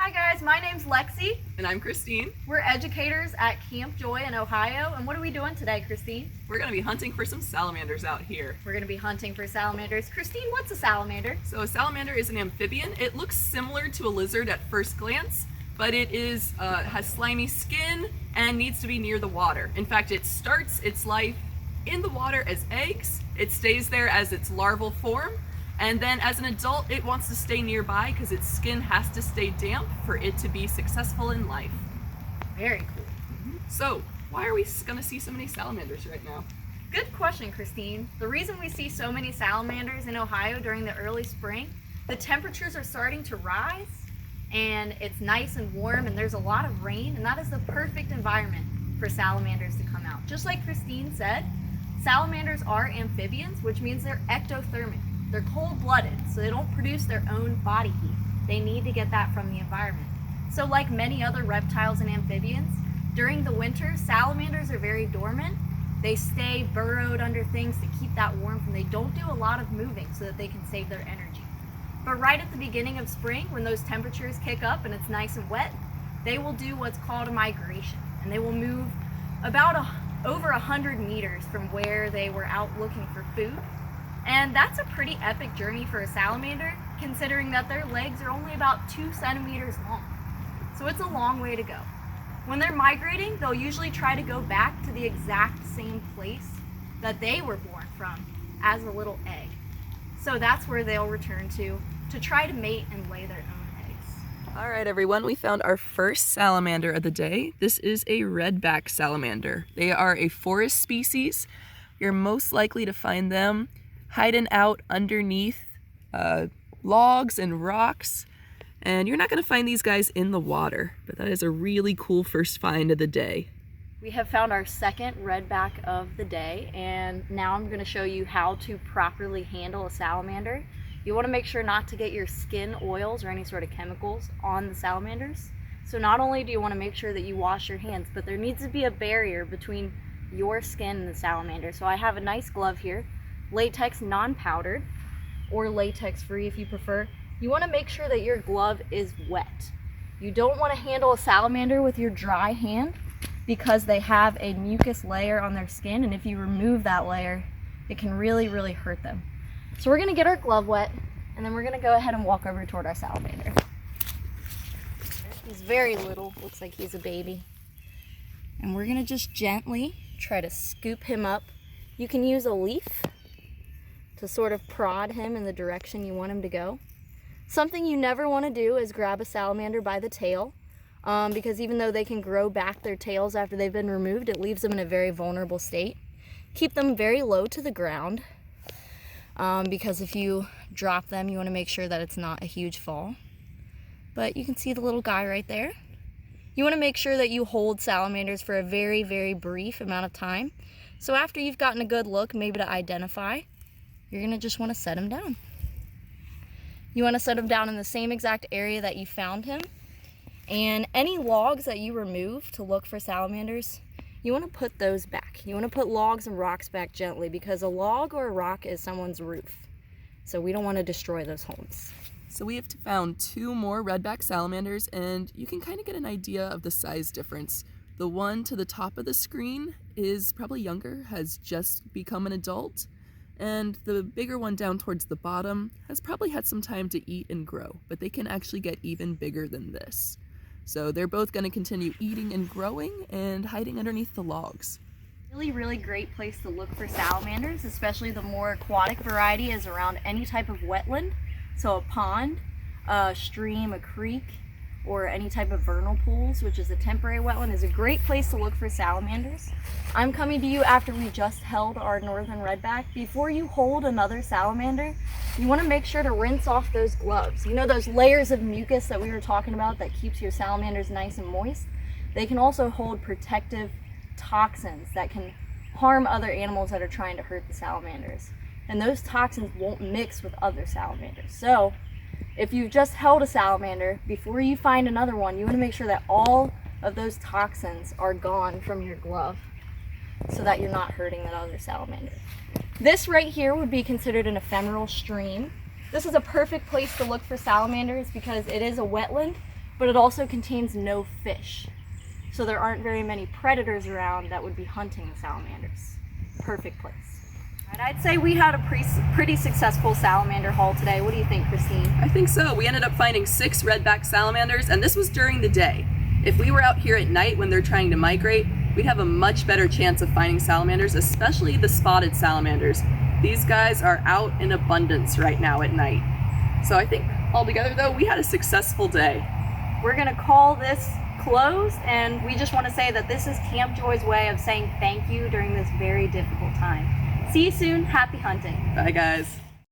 Hi guys, my name's Lexi. And I'm Christine. We're educators at Camp Joy in Ohio. And what are we doing today, Christine? We're going to be hunting for some salamanders out here. We're going to be hunting for salamanders. Christine, what's a salamander? So a salamander is an amphibian. It looks similar to a lizard at first glance, but it has slimy skin and needs to be near the water. In fact, it starts its life in the water as eggs. It stays there as its larval form. And then as an adult, it wants to stay nearby because its skin has to stay damp for it to be successful in life. Very cool. So, why are we going to see so many salamanders right now? Good question, Christine. The reason we see so many salamanders in Ohio during the early spring, the temperatures are starting to rise and it's nice and warm and there's a lot of rain, and that is the perfect environment for salamanders to come out. Just like Christine said, salamanders are amphibians, which means they're ectothermic. They're cold-blooded, so they don't produce their own body heat. They need to get that from the environment. So like many other reptiles and amphibians, during the winter, salamanders are very dormant. They stay burrowed under things to keep that warmth, and they don't do a lot of moving so that they can save their energy. But right at the beginning of spring, when those temperatures kick up and it's nice and wet, they will do what's called a migration, and they will move about over 100 meters from where they were out looking for food. And that's a pretty epic journey for a salamander, considering that their legs are only about 2 centimeters long. So it's a long way to go. When they're migrating, they'll usually try to go back to the exact same place that they were born from as a little egg. So that's where they'll return to try to mate and lay their own eggs. All right, everyone, we found our first salamander of the day. This is a redback salamander. They are a forest species. You're most likely to find them hiding out underneath logs and rocks, and you're not going to find these guys in the water, but that is a really cool first find of the day. We have found our second redback of the day, and now I'm going to show you how to properly handle a salamander. You want to make sure not to get your skin oils or any sort of chemicals on the salamanders. So not only do you want to make sure that you wash your hands, but there needs to be a barrier between your skin and the salamander. So I have a nice glove here, latex non-powdered or latex free if you prefer. You want to make sure that your glove is wet. You don't want to handle a salamander with your dry hand because they have a mucus layer on their skin, and if you remove that layer, it can really hurt them. So we're going to get our glove wet, and then we're going to go ahead and walk over toward our salamander. He's very little, looks like he's a baby. And we're going to just gently try to scoop him up. You can use a leaf to sort of prod him in the direction you want him to go. Something you never want to do is grab a salamander by the tail, because even though they can grow back their tails after they've been removed, it leaves them in a very vulnerable state. Keep them very low to the ground, because if you drop them, you want to make sure that it's not a huge fall. But you can see the little guy right there. You want to make sure that you hold salamanders for a very brief amount of time. So after you've gotten a good look, maybe to identify, you're going to just want to set him down. You want to set him down in the same exact area that you found him. And any logs that you remove to look for salamanders, you want to put those back. You want to put logs and rocks back gently, because a log or a rock is someone's roof. So we don't want to destroy those homes. So we have found 2 more redback salamanders, and you can kind of get an idea of the size difference. The one to the top of the screen is probably younger, has just become an adult. And the bigger one down towards the bottom has probably had some time to eat and grow, but they can actually get even bigger than this. So they're both going to continue eating and growing and hiding underneath the logs. Really great place to look for salamanders, especially the more aquatic variety, is around any type of wetland. So a pond, a stream, a creek, or any type of vernal pools, which is a temporary wetland, is a great place to look for salamanders. I'm coming to you after we just held our northern redback. Before you hold another salamander, you want to make sure to rinse off those gloves. You know those layers of mucus that we were talking about that keeps your salamanders nice and moist? They can also hold protective toxins that can harm other animals that are trying to hurt the salamanders. And those toxins won't mix with other salamanders. So if you've just held a salamander, before you find another one, you want to make sure that all of those toxins are gone from your glove so that you're not hurting that other salamander. This right here would be considered an ephemeral stream. This is a perfect place to look for salamanders because it is a wetland but it also contains no fish. So there aren't very many predators around that would be hunting the salamanders. Perfect place. And I'd say we had a pretty successful salamander haul today. What do you think, Christine? I think so. We ended up finding 6 redback salamanders, and this was during the day. If we were out here at night when they're trying to migrate, we'd have a much better chance of finding salamanders, especially the spotted salamanders. These guys are out in abundance right now at night. So I think altogether though, we had a successful day. We're gonna call this closed, and we just want to say that this is Camp Joy's way of saying thank you during this very difficult time. See you soon. Happy hunting. Bye guys.